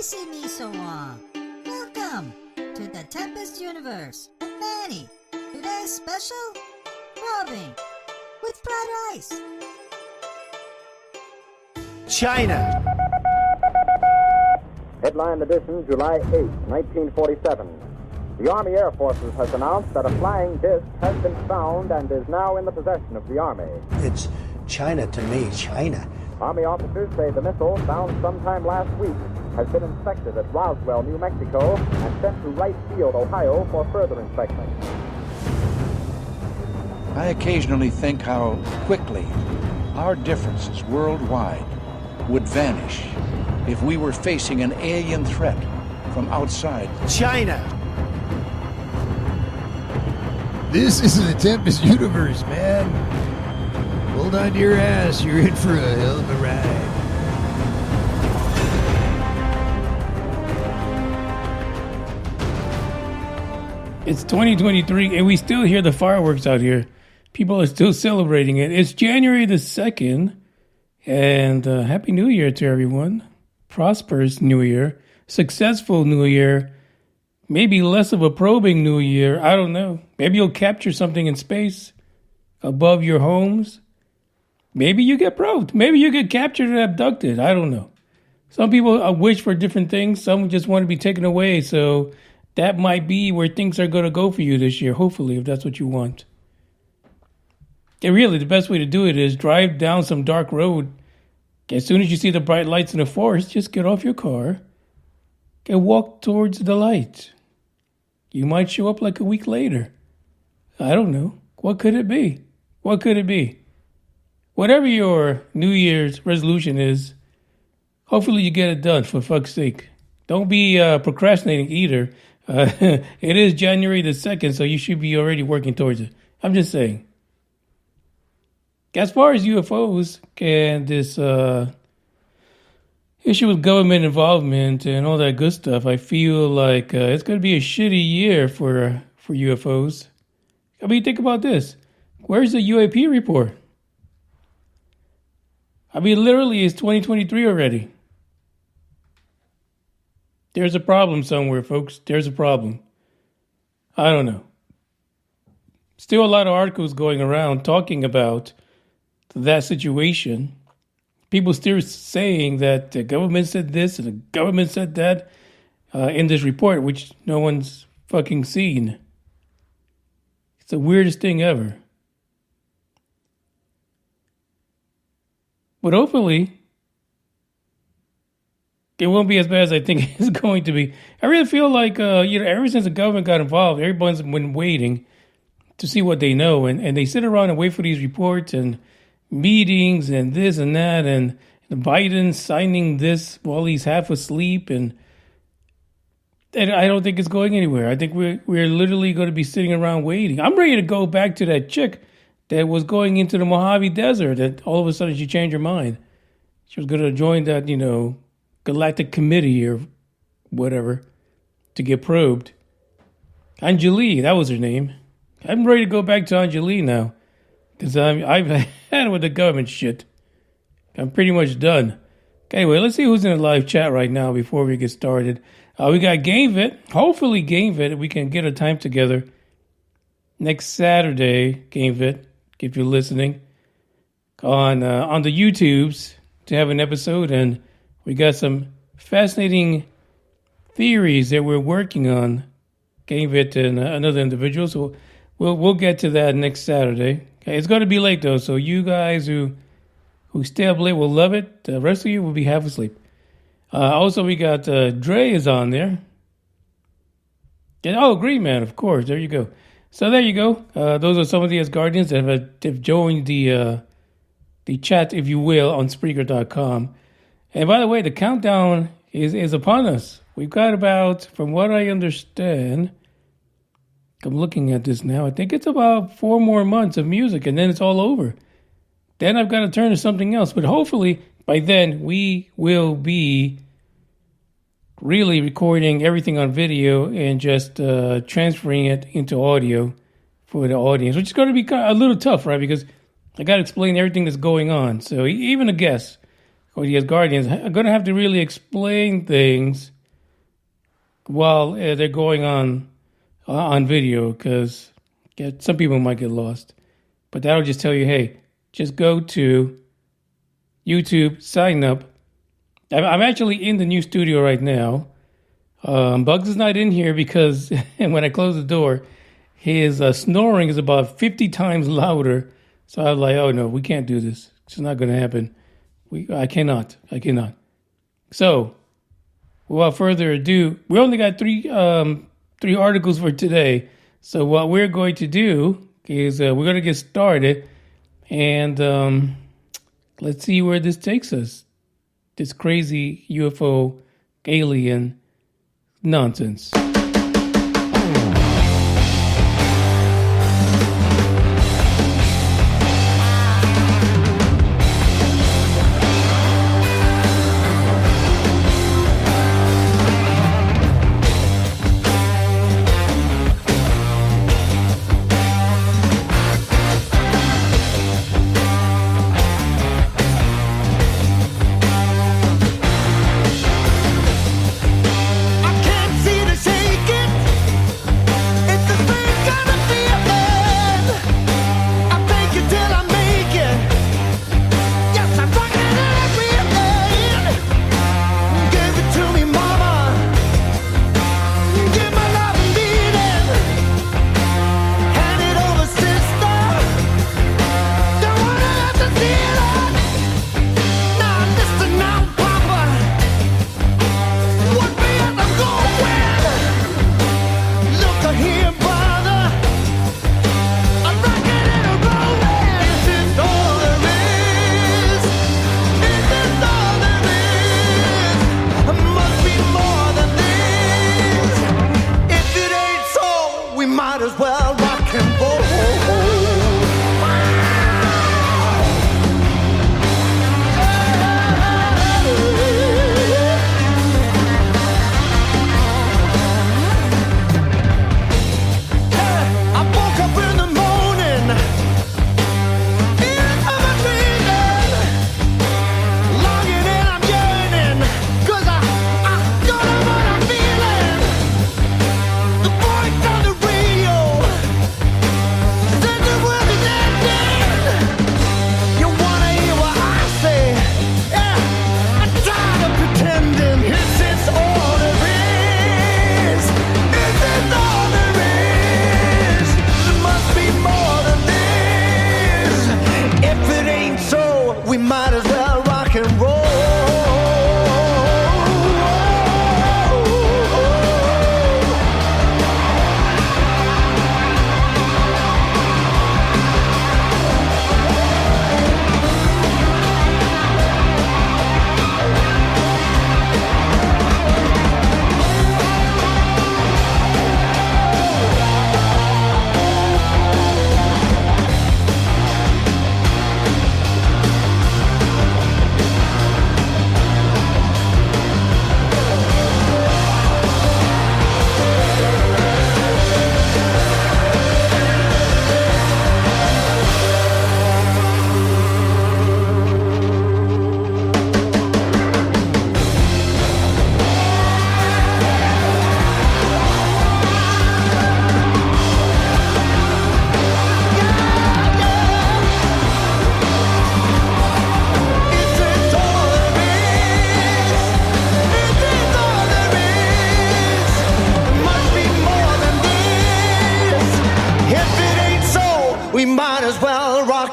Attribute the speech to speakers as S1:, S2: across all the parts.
S1: see me so long? Welcome to the Tempest Universe with Manny. Today's special, robbing with fried rice.
S2: China.
S3: Headline edition, July 8, 1947. The Army Air Forces has announced that a flying disc has been found and is now in the possession of the Army.
S2: It's China to me, China.
S3: Army officers say the missile, found sometime last week, has been inspected at Roswell, New Mexico, and sent to Wright Field, Ohio, for further inspection.
S4: I occasionally think how quickly our differences worldwide would vanish if we were facing an alien threat from outside.
S2: China.
S5: This is the Tempest Universe, man. Hold on to your ass. You're in for a hell of a ride.
S6: It's 2023, and we still hear the fireworks out here. People are still celebrating it. It's January the 2nd, and Happy New Year to everyone. Prosperous New Year. Successful New Year. Maybe less of a probing New Year. I don't know. Maybe you'll capture something in space above your homes. Maybe you get probed. Maybe you get captured and abducted. I don't know. Some people wish for different things. Some just want to be taken away. So that might be where things are going to go for you this year, hopefully, if that's what you want. And really, the best way to do it is drive down some dark road. As soon as you see the bright lights in the forest, just get off your car and walk towards the light. You might show up like a week later. I don't know. What could it be? What could it be? Whatever your New Year's resolution is, hopefully you get it done, for fuck's sake. Don't be procrastinating either. It is January the 2nd, so you should be already working towards it. I'm just saying. As far as UFOs and this issue with government involvement and all that good stuff, I feel like it's going to be a shitty year for UFOs. I mean, think about this. Where's the UAP report? I mean, literally, it's 2023 already. There's a problem somewhere, folks. There's a problem. I don't know. Still a lot of articles going around talking about that situation. People still saying that the government said this and the government said that in this report, which no one's fucking seen. It's the weirdest thing ever. But hopefully, it won't be as bad as I think it's going to be. I really feel like, ever since the government got involved, everyone's been waiting to see what they know. And they sit around and wait for these reports and meetings and this and that. And Biden signing this while he's half asleep. And I don't think it's going anywhere. I think we're literally going to be sitting around waiting. I'm ready to go back to that chick that was going into the Mojave Desert, that all of a sudden she changed her mind. She was going to join that, Galactic Committee or whatever to get probed. Anjali, that was her name. I'm ready to go back to Anjali now because I've had it with the government shit. I'm pretty much done. Anyway, let's see who's in the live chat right now before we get started. We got GameVit. Hopefully GameVit, we can get a time together next Saturday, GameVit, if you're listening, on the YouTubes to have an episode. And we got some fascinating theories that we're working on, GameVit and another individual. So we'll get to that next Saturday. Okay, it's going to be late, though, so you guys who stay up late will love it. The rest of you will be half asleep. Also, we got Dre is on there. And, Green Man, of course. There you go. So there you go. Those are some of the Asgardians that have joined the chat, if you will, on Spreaker.com. And by the way, the countdown is upon us. We've got about, from what I understand, I'm looking at this now, I think it's about 4 more months of music, and then it's all over. Then I've got to turn to something else. But hopefully, by then, we will be really recording everything on video and just transferring it into audio for the audience, which is going to be a little tough, right? Because I got to explain everything that's going on. So even a guest or the Asgardians are going to have to really explain things while they're going on video, because some people might get lost. But that'll just tell you, hey, just go to YouTube, sign up. I'm actually in the new studio right now. Bugs is not in here because when I close the door, his snoring is about 50 times louder. So I was like, oh no, we can't do this. It's not going to happen. I cannot. So, without further ado, we only got three articles for today. So what we're going to do is we're going to get started, and let's see where this takes us. This crazy UFO alien nonsense.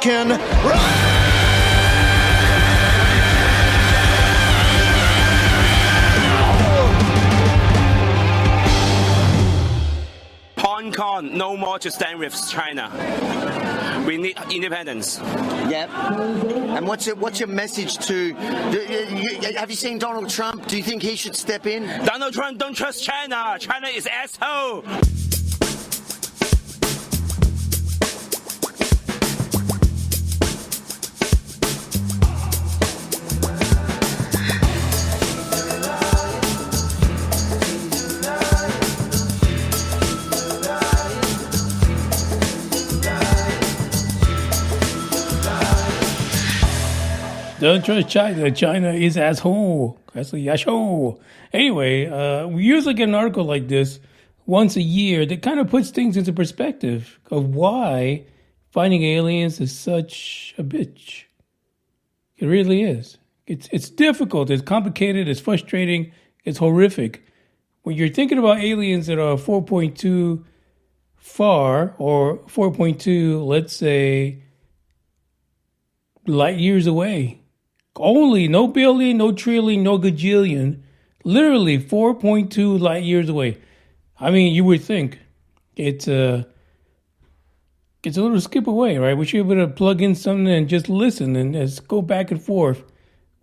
S7: can run.
S8: Hong Kong no more to stand with China. We need independence.
S9: Yep. And what's your message to? Have you seen Donald Trump? Do you think he should step in?
S8: Donald Trump don't trust China. China is asshole.
S6: Don't trust China. China is asshole. That's a asshole. Anyway, we usually get an article like this once a year that kind of puts things into perspective of why finding aliens is such a bitch. It really is. It's difficult. It's complicated. It's frustrating. It's horrific. When you're thinking about aliens that are 4.2 far or 4.2, let's say, light years away. Only, no billion, no trillion, no gajillion. Literally 4.2 light years away. I mean, you would think it's a little skip away, right? We should be able to plug in something and just listen and just go back and forth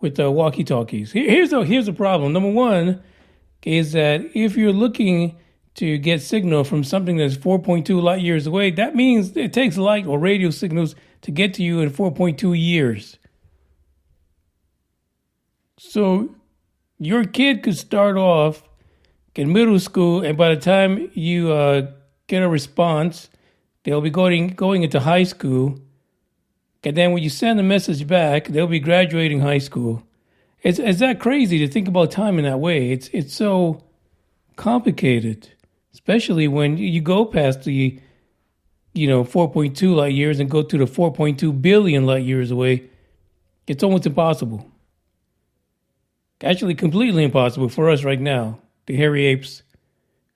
S6: with the walkie-talkies. Here's the problem. Number one is that if you're looking to get signal from something that's 4.2 light years away, that means it takes light or radio signals to get to you in 4.2 years. So your kid could start off in middle school, and by the time you get a response, they'll be going into high school. And then when you send a message back, they'll be graduating high school. It's that crazy to think about time in that way. It's so complicated, especially when you go past the 4.2 light years and go to the 4.2 billion light years away. It's almost impossible. Actually, completely impossible for us right now, the hairy apes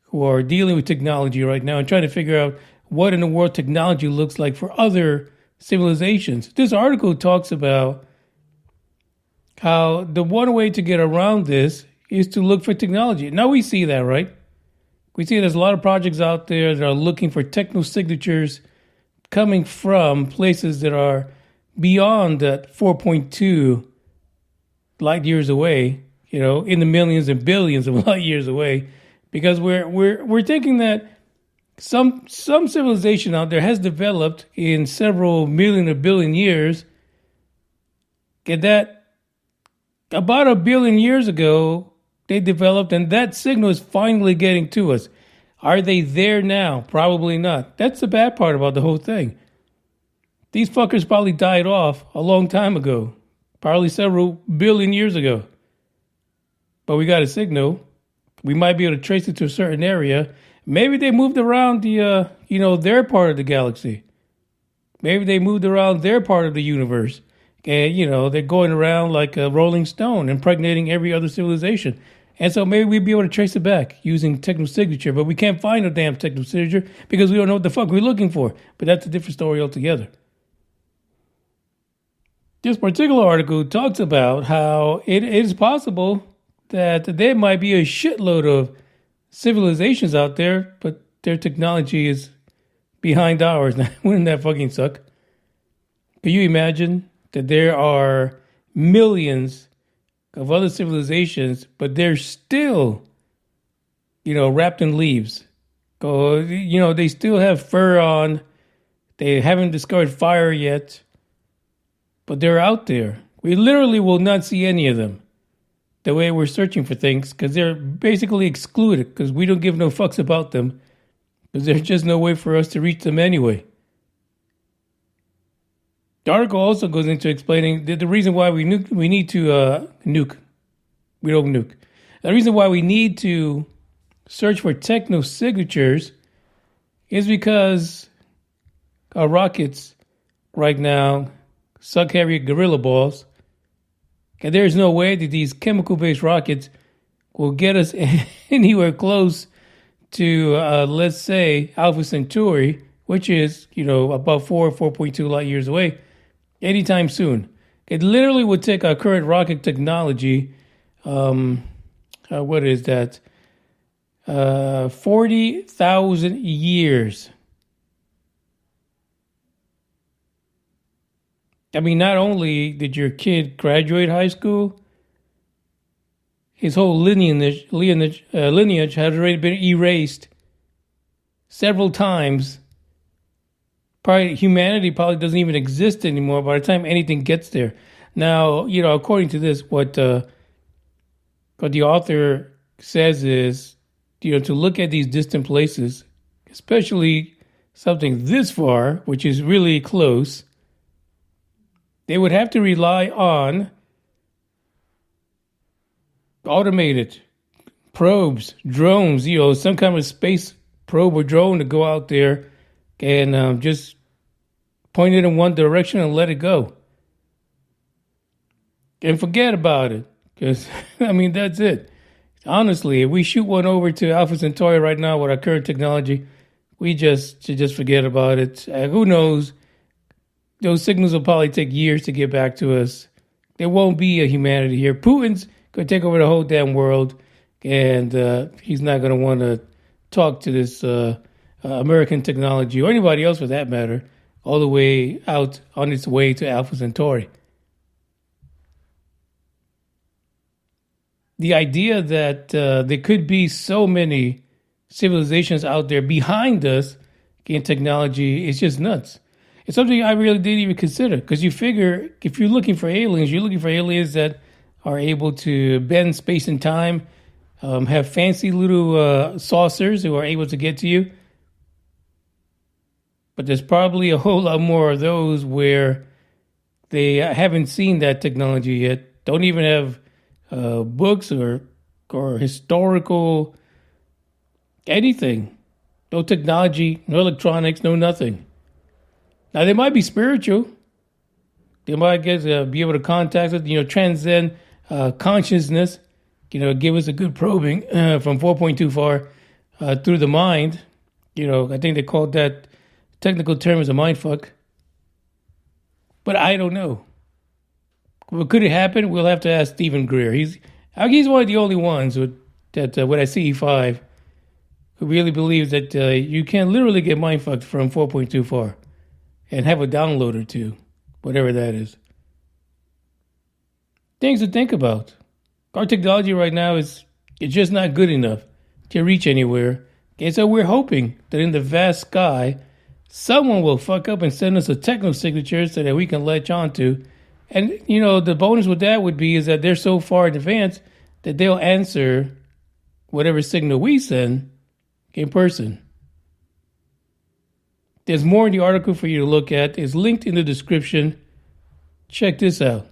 S6: who are dealing with technology right now and trying to figure out what in the world technology looks like for other civilizations. This article talks about how the one way to get around this is to look for technology. Now we see that, right? We see there's a lot of projects out there that are looking for techno-signatures coming from places that are beyond that 4.2 light years away, in the millions and billions of light years away, because we're thinking that some civilization out there has developed in several million or billion years, and that about a billion years ago they developed, and that signal is finally getting to us. Are they there now? Probably not. That's the bad part about the whole thing. These fuckers probably died off a long time ago, probably several billion years ago. But we got a signal. We might be able to trace it to a certain area. Maybe they moved around their part of the galaxy. Maybe they moved around their part of the universe. And, they're going around like a rolling stone, impregnating every other civilization. And so maybe we'd be able to trace it back using techno-signature, but we can't find a damn techno-signature because we don't know what the fuck we're looking for. But that's a different story altogether. This particular article talks about how it is possible that there might be a shitload of civilizations out there, but their technology is behind ours. Wouldn't that fucking suck? Can you imagine that there are millions of other civilizations, but they're still, wrapped in leaves? They still have fur on. They haven't discovered fire yet, but they're out there. We literally will not see any of them the way we're searching for things, because they're basically excluded, because we don't give no fucks about them, because there's just no way for us to reach them anyway. The article also goes into explaining the reason why we need to nuke. We don't nuke. The reason why we need to search for techno-signatures is because our rockets right now suck heavy gorilla balls. And there's no way that these chemical-based rockets will get us anywhere close to, let's say, Alpha Centauri, which is, about 4.2 light years away, anytime soon. It literally would take our current rocket technology, what is that? 40,000 years. I mean, not only did your kid graduate high school, his whole lineage has already been erased several times. Probably humanity doesn't even exist anymore by the time anything gets there. Now, according to this, what the author says is, to look at these distant places, especially something this far, which is really close, they would have to rely on automated probes, drones, some kind of space probe or drone to go out there and just point it in one direction and let it go. And forget about it. Because, that's it. Honestly, if we shoot one over to Alpha Centauri right now with our current technology, we should just forget about it. Who knows? Those signals will probably take years to get back to us. There won't be a humanity here. Putin's going to take over the whole damn world, and he's not going to want to talk to this American technology, or anybody else for that matter, all the way out on its way to Alpha Centauri. The idea that there could be so many civilizations out there behind us in technology is just nuts. It's something I really didn't even consider, because you figure if you're looking for aliens, you're looking for aliens that are able to bend space and time, have fancy little saucers who are able to get to you. But there's probably a whole lot more of those where they haven't seen that technology yet, don't even have books or historical anything. No technology, no electronics, no nothing. Now, they might be spiritual. They might be able to contact us, transcend consciousness, give us a good probing from 4.2 far through the mind. I think they called that technical term as a mind fuck. But I don't know. Well, could it happen? We'll have to ask Stephen Greer. He's one of the only ones with that CE5 who really believes that you can literally get mind fucked from 4.2 far and have a download or two, whatever that is. Things to think about. Our technology right now it's just not good enough to reach anywhere. And so we're hoping that in the vast sky, someone will fuck up and send us a techno signature so that we can latch onto. And, the bonus with that would be is that they're so far in advance that they'll answer whatever signal we send in person. There's more in the article for you to look at. It's linked in the description. Check this out.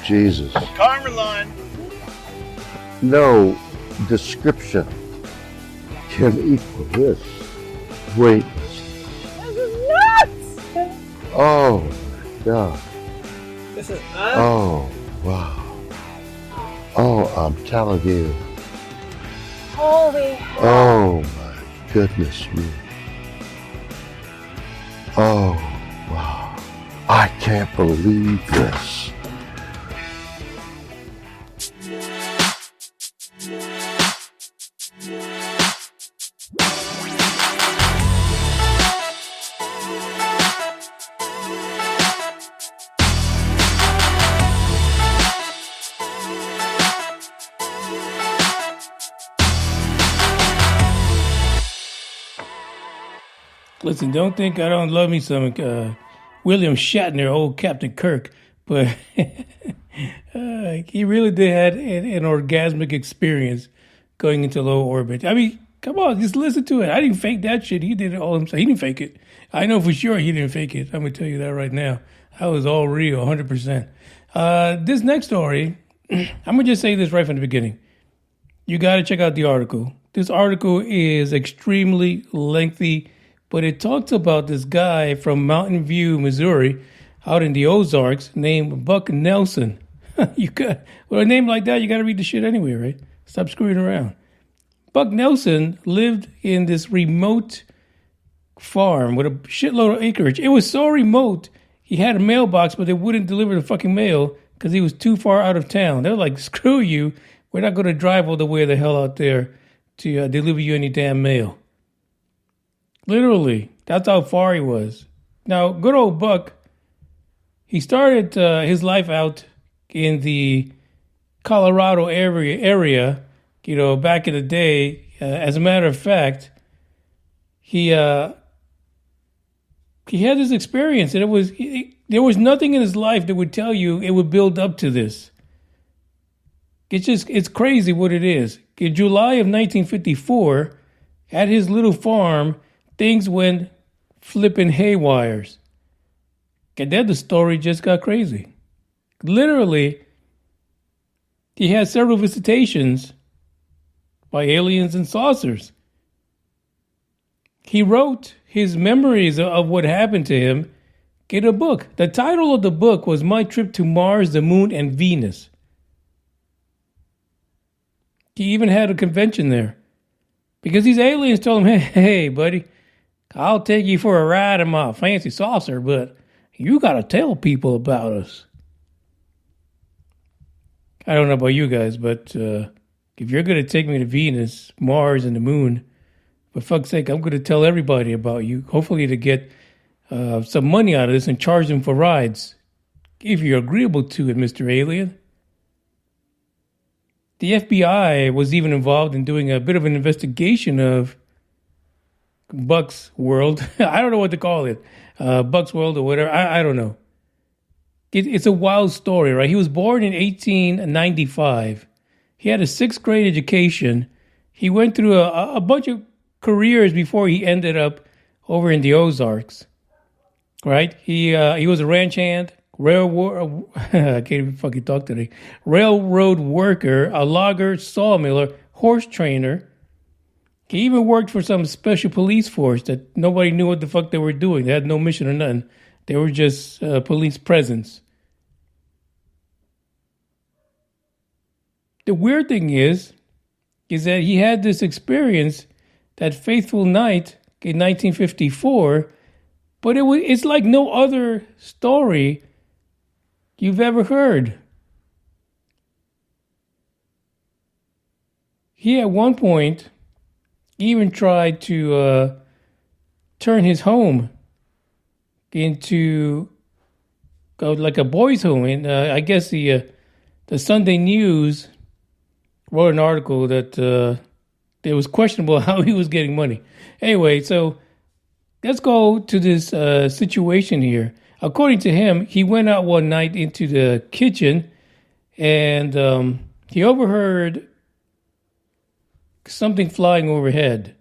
S10: Jesus.
S7: Carmeline.
S10: No description can equal this. Wait.
S11: This is nuts!
S10: Oh, my God.
S11: This is nuts.
S10: Oh, wow. Oh, I'm telling you.
S11: Holy hell.
S10: Oh, my goodness me. Oh, wow. I can't believe this.
S6: Listen, don't think I don't love me some William Shatner, old Captain Kirk, but he really did have an orgasmic experience going into low orbit. I mean, come on, just listen to it. I didn't fake that shit. He did it all himself. He didn't fake it. I know for sure he didn't fake it. I'm going to tell you that right now. That was all real, 100%. This next story, I'm going to just say this right from the beginning. You got to check out the article. This article is extremely lengthy, but it talks about this guy from Mountain View, Missouri, out in the Ozarks, named Buck Nelson. With a name like that, you got to read the shit anyway, right? Stop screwing around. Buck Nelson lived in this remote farm with a shitload of acreage. It was so remote, he had a mailbox, but they wouldn't deliver the fucking mail because he was too far out of town. They're like, screw you. We're not going to drive all the way the hell out there to deliver you any damn mail. Literally, that's how far he was. Now, good old Buck, he started his life out in the Colorado area, you know, back in the day. As a matter of fact, he had this experience, and there was nothing in his life that would tell you it would build up to this. It's crazy what it is. In July of 1954, at his little farm, things went flipping haywires. And then the story just got crazy. Literally, he had several visitations by aliens and saucers. He wrote his memories of what happened to him in a book. The title of the book was My Trip to Mars, the Moon, and Venus. He even had a convention there. Because these aliens told him, hey, buddy, I'll take you for a ride in my fancy saucer, but you got to tell people about us. I don't know about you guys, but if you're going to take me to Venus, Mars, and the moon, for fuck's sake, I'm going to tell everybody about you, hopefully to get some money out of this and charge them for rides. If you're agreeable to it, Mr. Alien. The FBI was even involved in doing a bit of an investigation of Buck's World. I don't know what to call it. Buck's World or whatever. I don't know. It's a wild story, right? He was born in 1895. He had a 6th grade education. He went through a bunch of careers before he ended up over in the Ozarks, right? He was a ranch hand, I can't even fucking talk today. Railroad worker, a logger, sawmiller, horse trainer. He even worked for some special police force that nobody knew what the fuck they were doing. They had no mission or nothing. They were just police presence. The weird thing is that he had this experience that fateful night in 1954, but it's like no other story you've ever heard. He at one point even tried to turn his home into like a boys' home. And I guess the Sunday News wrote an article that it was questionable how he was getting money. Anyway, so let's go to this situation here. According to him, he went out one night into the kitchen and he overheard something flying overhead.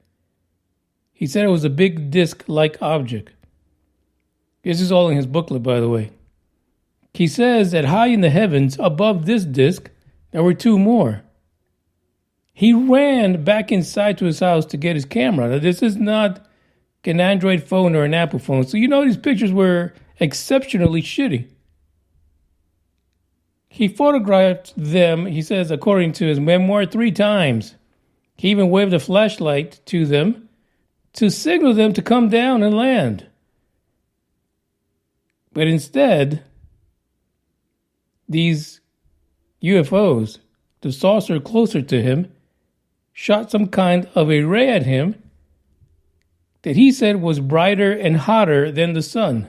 S6: He said it was a big disc-like object. This is all in his booklet, by the way. he says that high in the heavens above this disk, there were two more. He ran back inside to his house to get his camera. Now, this is not an Android phone or an Apple phone. So these pictures were exceptionally shitty. He photographed them, he says, according to his memoir, 3 times. He even waved a flashlight to them to signal them to come down and land. But instead, these UFOs, the saucer closer to him, shot some kind of a ray at him that he said was brighter and hotter than the sun.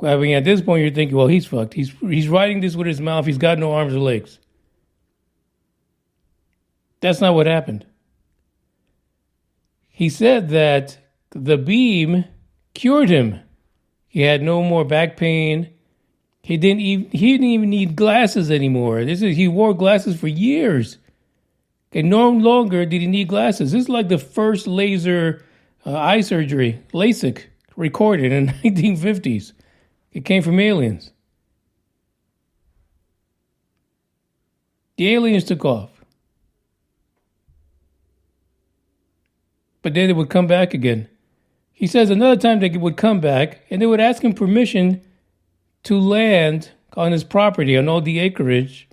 S6: I mean, at this point, you're thinking, well, he's fucked. He's writing this with his mouth. He's got no arms or legs. That's not what happened. He said that the beam cured him. He had no more back pain. He didn't even need glasses anymore. He wore glasses for years. And no longer did he need glasses. This is like the first laser eye surgery, LASIK, recorded in the 1950s. It came from aliens. The aliens took off. But then they would come back again. He says another time they would come back and they would ask him permission to land on his property, on all the acreage.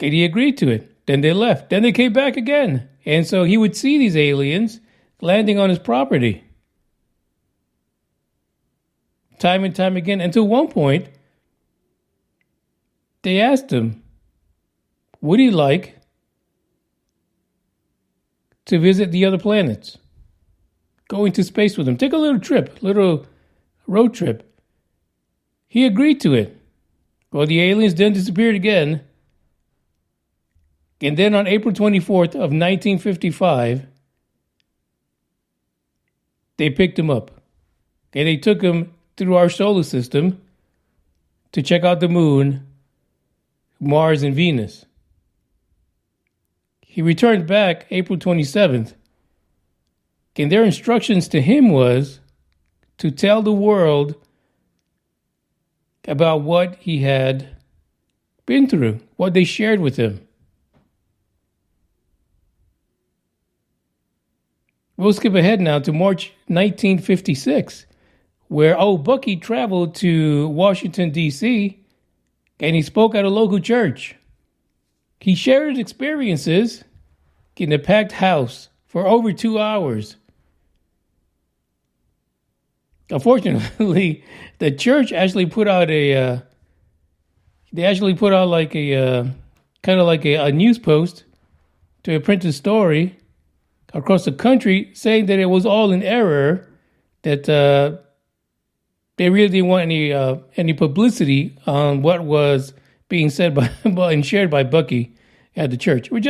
S6: And he agreed to it. Then they left. Then they came back again. And so he would see these aliens landing on his property. Time and time again. Until one point, they asked him, would he like to visit the other planets? Go into space with them. Take a little trip, little road trip. He agreed to it. Well, the aliens then disappeared again. And then on April 24th of 1955, they picked him up. And they took him through our solar system to check out the moon, Mars, and Venus. He returned back April 27th. And their instructions to him was to tell the world about what he had been through, what they shared with him. We'll skip ahead now to March 1956, where Bucky traveled to Washington, D.C., and he spoke at a local church. He shared his experiences in a packed house for over 2 hours. Unfortunately, the church actually put out a news post to a printed story across the country saying that it was all in error, that they really didn't want any publicity on what was being said by and shared by Bucky at the church. Which,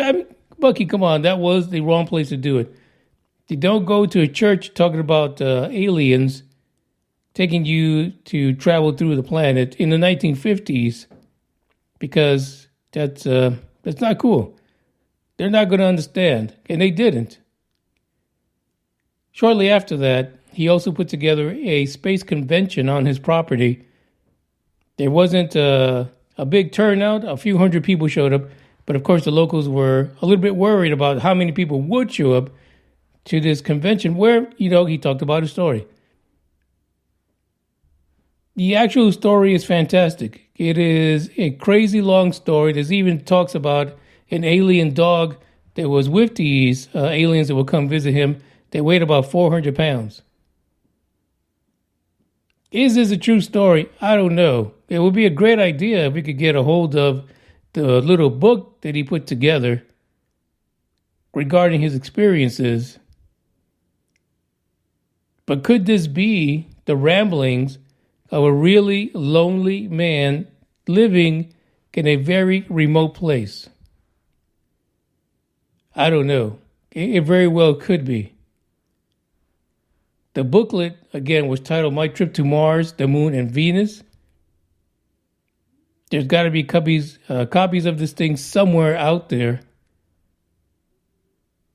S6: Bucky, come on, that was the wrong place to do it. You don't go to a church talking about aliens taking you to travel through the planet in the 1950s, because that's not cool. They're not going to understand, and they didn't. Shortly after that, he also put together a space convention on his property. There wasn't a big turnout. A few hundred people showed up. But of course, the locals were a little bit worried about how many people would show up to this convention where, he talked about his story. The actual story is fantastic. It is a crazy long story. There's even talks about an alien dog that was with these aliens that would come visit him. They weighed about 400 pounds. Is this a true story? I don't know. It would be a great idea if we could get a hold of the little book that he put together regarding his experiences. But could this be the ramblings of a really lonely man living in a very remote place? I don't know. It very well could be. The booklet, again, was titled My Trip to Mars, the Moon, and Venus. There's got to be copies of this thing somewhere out there.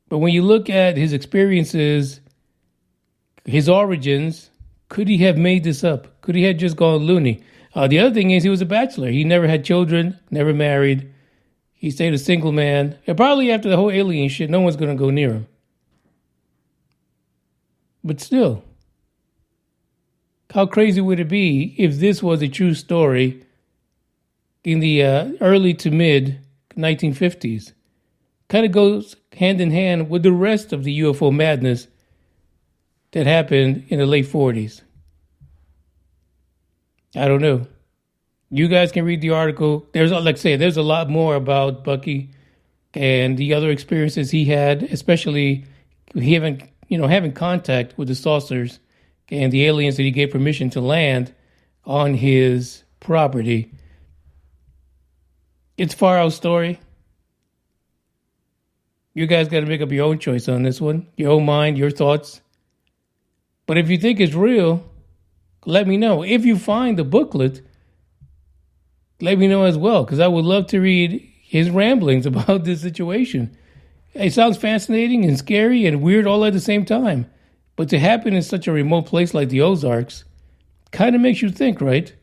S6: But when you look at his experiences, his origins, Could he have made this up? Could he have just gone loony? The other thing is he was a bachelor. He never had children, never married. He stayed a single man. And probably after the whole alien shit, no one's going to go near him. But still, how crazy would it be if this was a true story in the early to mid 1950s? Kind of goes hand in hand with the rest of the UFO madness that happened in the late 40s. I don't know. You guys can read the article. There's, like I say, there's a lot more about Bucky and the other experiences he had, especially having contact with the saucers and the aliens that he gave permission to land on his property. It's a far out story. You guys got to make up your own choice on this one, your own mind, your thoughts. But if you think it's real, let me know. If you find the booklet, let me know as well, because I would love to read his ramblings about this situation. It sounds fascinating and scary and weird all at the same time. But to happen in such a remote place like the Ozarks kind of makes you think, right?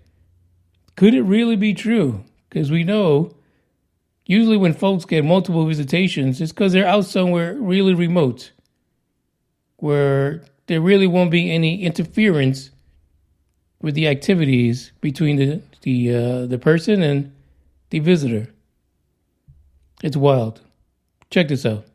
S6: Could it really be true? Because we know usually when folks get multiple visitations, it's because they're out somewhere really remote where there really won't be any interference with the activities between the person and the visitor. It's wild. Check this out.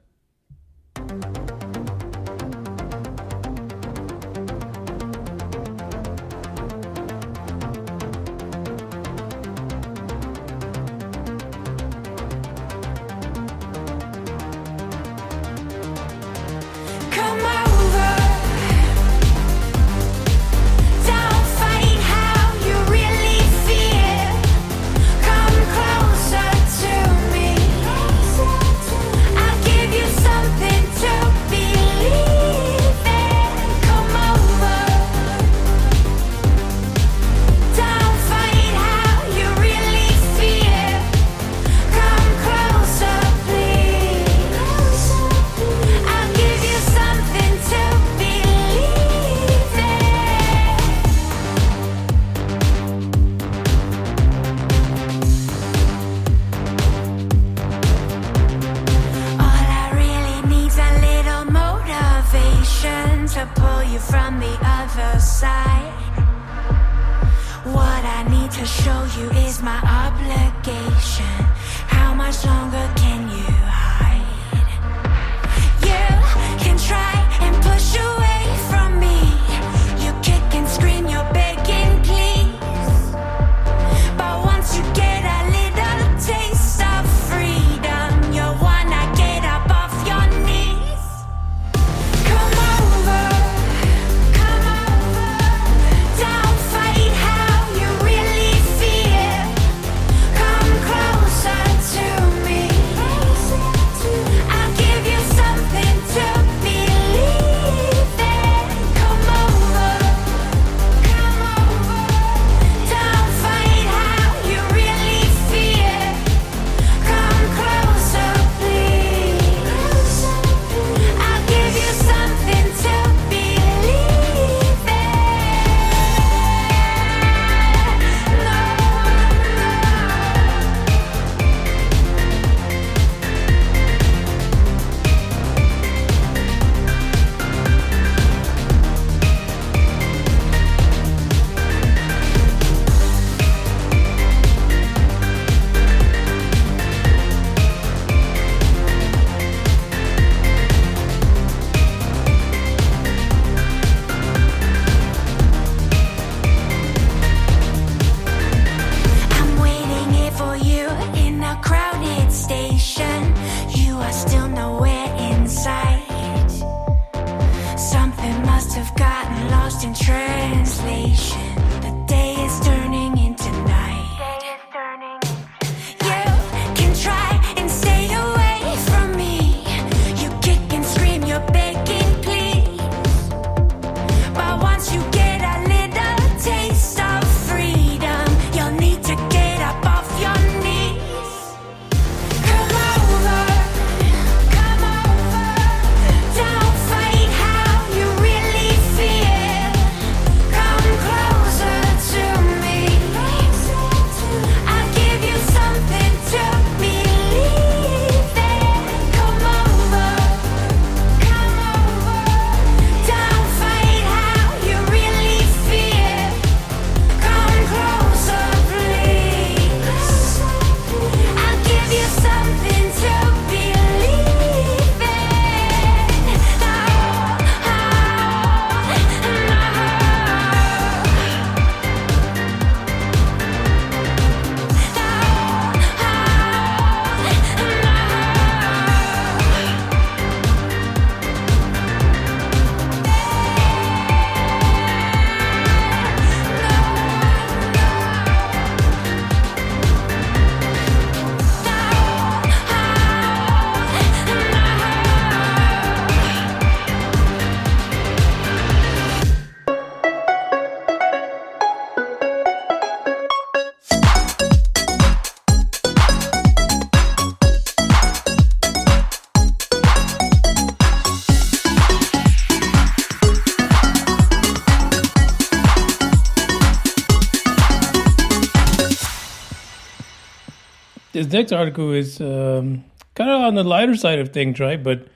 S6: This next article is kind of on the lighter side of things, right? But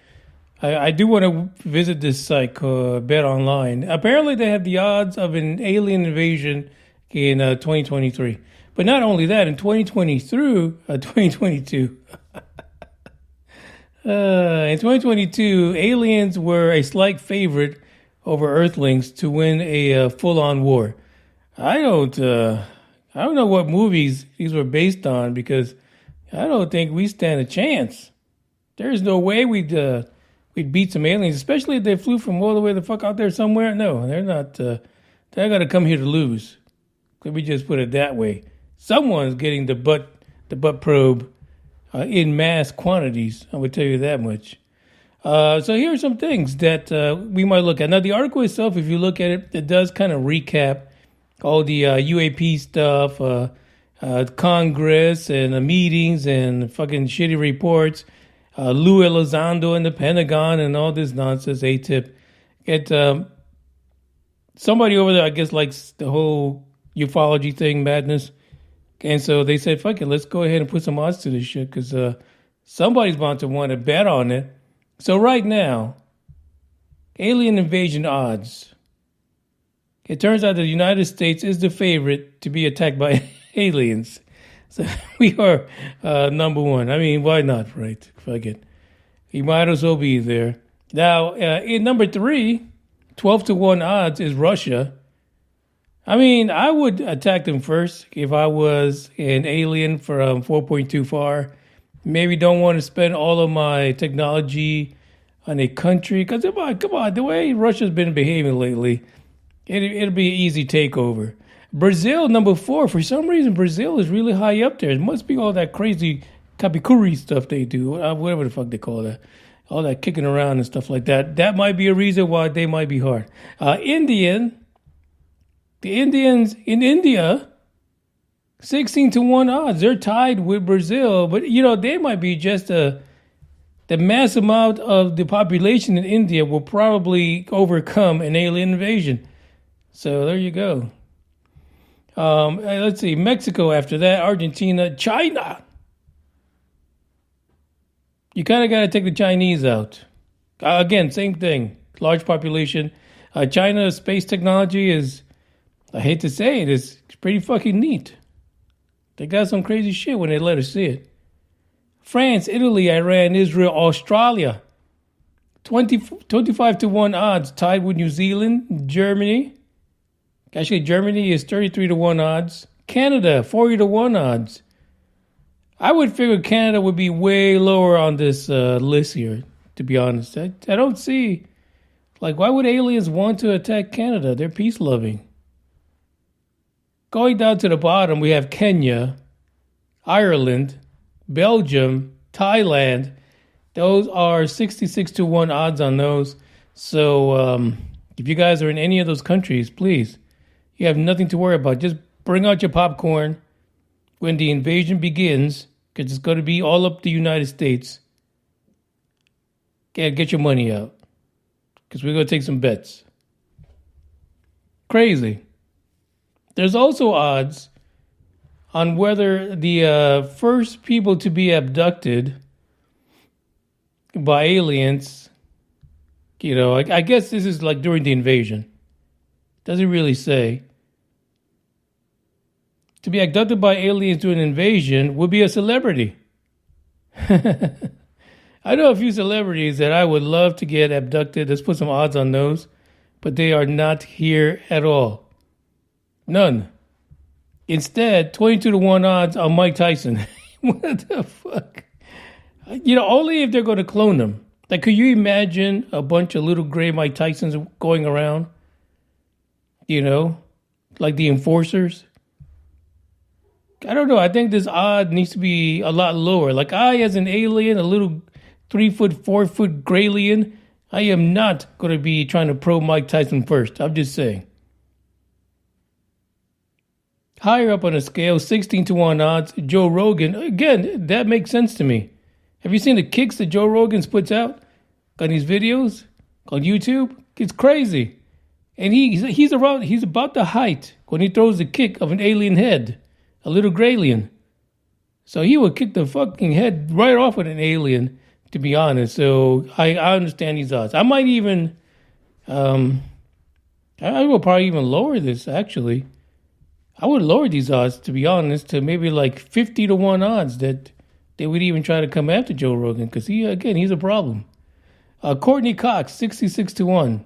S6: I do want to visit this site called Bet Online. Apparently, they have the odds of an alien invasion in 2023. But not only that, in 2022, in 2022, aliens were a slight favorite over Earthlings to win a full-on war. I don't know what movies these were based on because I don't think we stand a chance. There's no way we'd beat some aliens, especially if they flew from all the way the fuck out there somewhere. No, they're not. They're gonna come here to lose. Let me just put it that way. Someone's getting the butt probe in mass quantities. I would tell you that much. So here are some things that we might look at. Now, the article itself, if you look at it, it does kind of recap all the UAP stuff, Congress and meetings and fucking shitty reports, Lou Elizondo and the Pentagon and all this nonsense, ATIP. Somebody over there, I guess, likes the whole ufology thing, madness. And so they said, fuck it, let's go ahead and put some odds to this shit because somebody's about to want to bet on it. So right now, alien invasion odds. It turns out the United States is the favorite to be attacked by aliens. So we are number one. I mean, why not, right? Fuck it. He might as well be there. Now, in number 3, 12-1 odds is Russia. I mean, I would attack them first if I was an alien from 4.2 far. Maybe don't want to spend all of my technology on a country. Because, come on, the way Russia's been behaving lately, it'll be an easy takeover. Brazil, number 4. For some reason, Brazil is really high up there. It must be all that crazy kapikuri stuff they do, whatever the fuck they call that. All that kicking around and stuff like that. That might be a reason why they might be hard. The Indians in India, 16-1 odds. They're tied with Brazil, but they might be just the mass amount of the population in India will probably overcome an alien invasion. So there you go. Let's see, Mexico after that, Argentina, China. You kind of got to take the Chinese out. Again, same thing. Large population. China's space technology is, I hate to say it, it's pretty fucking neat. They got some crazy shit when they let us see it. France, Italy, Iran, Israel, Australia. 25-1 odds, tied with New Zealand, Germany. Actually, Germany is 33-1 odds. Canada, 40-1 odds. I would figure Canada would be way lower on this list here, to be honest. I don't see, why would aliens want to attack Canada? They're peace-loving. Going down to the bottom, we have Kenya, Ireland, Belgium, Thailand. Those are 66-1 odds on those. So if you guys are in any of those countries, please, you have nothing to worry about. Just bring out your popcorn when the invasion begins, because it's going to be all up the United States. Get your money out, because we're going to take some bets. Crazy. There's also odds on whether the first people to be abducted by aliens, I guess this is like during the invasion. Doesn't really say. To be abducted by aliens during an invasion would be a celebrity. I know a few celebrities that I would love to get abducted. Let's put some odds on those. But they are not here at all. None. Instead, 22-1 odds on Mike Tyson. What the fuck? Only if they're going to clone them. Could you imagine a bunch of little gray Mike Tysons going around? Like the enforcers? I don't know. I think this odd needs to be a lot lower. Like I, as an alien, a little 3-foot, 4-foot graylian, I am not going to be trying to probe Mike Tyson first. I'm just saying. Higher up on the scale, 16-1 odds, Joe Rogan. Again, that makes sense to me. Have you seen the kicks that Joe Rogan puts out on these videos on YouTube? It's crazy. And he's about the height when he throws the kick of an alien head, a little graylian. So he would kick the fucking head right off with an alien, to be honest. So I understand these odds. I might even, I will probably even lower this, actually. I would lower these odds, to be honest, to maybe like 50 to 1 odds that they would even try to come after Joe Rogan, because he's a problem. Courtney Cox, 66 to 1.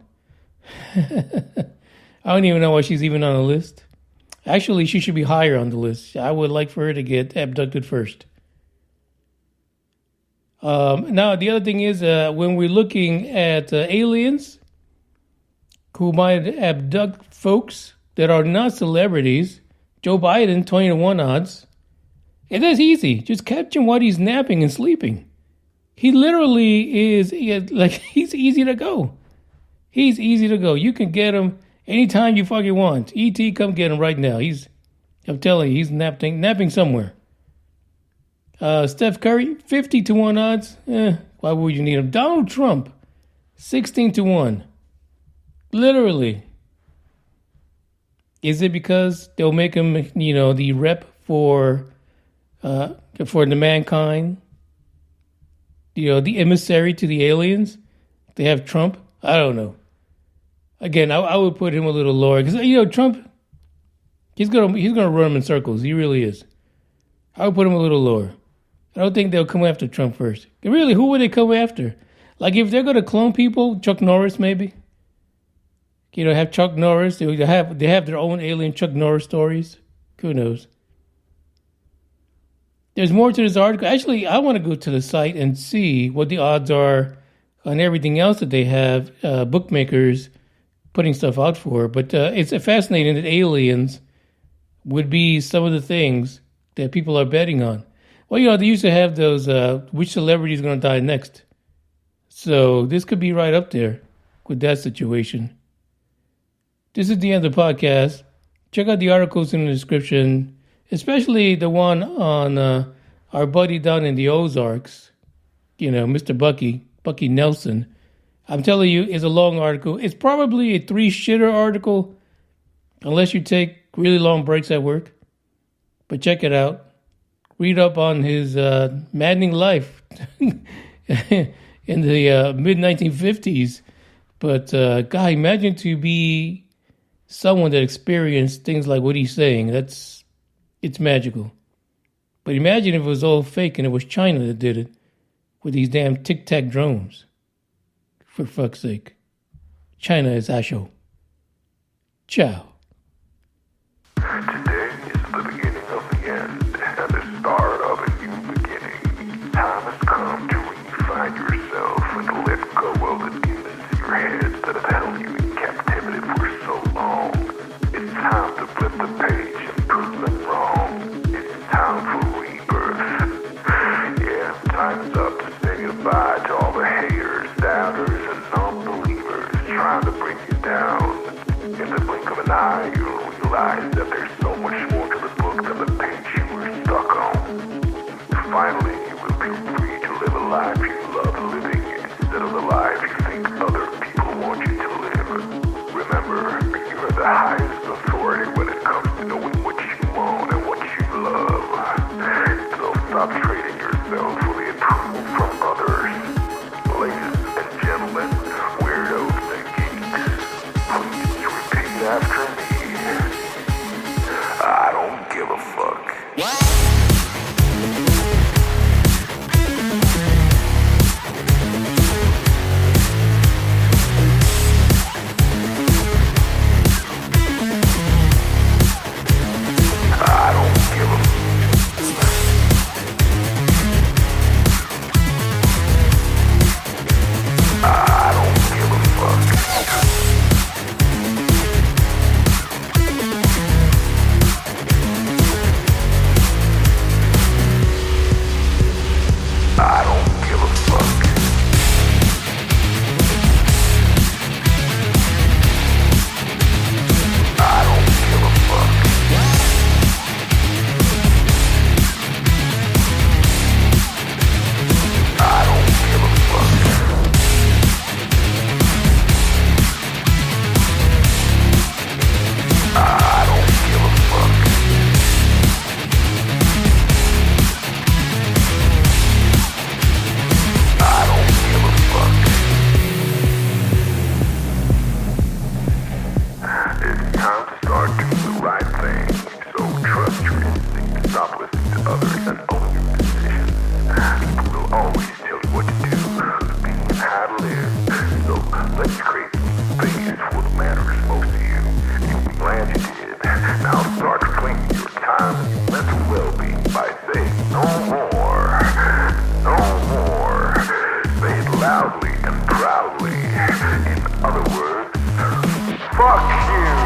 S6: I don't even know why she's even on the list. Actually, she should be higher on the list. I would like for her to get abducted first. Now, the other thing is, when we're looking at aliens who might abduct folks that are not celebrities, Joe Biden, 20 to 1 odds. It is easy. Just catch him while he's napping and sleeping. He literally is, he's easy to go. He's easy to go. You can get him anytime you fucking want. E.T., come get him right now. I'm telling you, he's napping somewhere. Steph Curry, 50 to 1 odds. Why would you need him? Donald Trump, 16 to 1. Literally. Is it because they'll make him, the rep for the mankind? The emissary to the aliens? They have Trump? I don't know. Again, I would put him a little lower because Trump, he's gonna run him in circles. He really is. I would put him a little lower. I don't think they'll come after Trump first. Really, who would they come after? Like if they're gonna clone people, Chuck Norris maybe. Have Chuck Norris. They have their own alien Chuck Norris stories. Who knows? There's more to this article. Actually, I want to go to the site and see what the odds are on everything else that they have bookmakers putting stuff out for. But it's fascinating that aliens would be some of the things that people are betting on. Well, they used to have those, which celebrity is going to die next. So this could be right up there with that situation. This is the end of the podcast. Check out the articles in the description, especially the one on our buddy down in the Ozarks, Mr. Bucky Nelson. I'm telling you, it's a long article. It's probably a 3-shitter article, unless you take really long breaks at work. But check it out. Read up on his maddening life in the mid-1950s. But, God, imagine to be someone that experienced things like what he's saying. It's magical. But imagine if it was all fake and it was China that did it with these damn tic-tac drones. For fuck's sake. China is our show. Ciao.
S10: Today is the beginning of the end and the start of a new beginning. Time has come to refine yourself and let go of the demons in your head that have held you in captivity for so long. It's time to flip the page and prove them wrong. It's time for rebirth. Yeah, time's up to say goodbye to all the haters, doubters, and non-believers trying to bring you down. In the blink of an eye, you'll realize that there's so much more to the book than the page you were stuck on. Finally, you will be free to live a life you love living instead of the life you think other people want you to live. Remember, you're the highest authority when it comes to knowing what you want and what you love. So stop trading yourself for the approval from others. Ladies and gentlemen, weirdos and geeks, please repeat after me. I don't give a fuck. loudly and proudly. In other words, fuck you.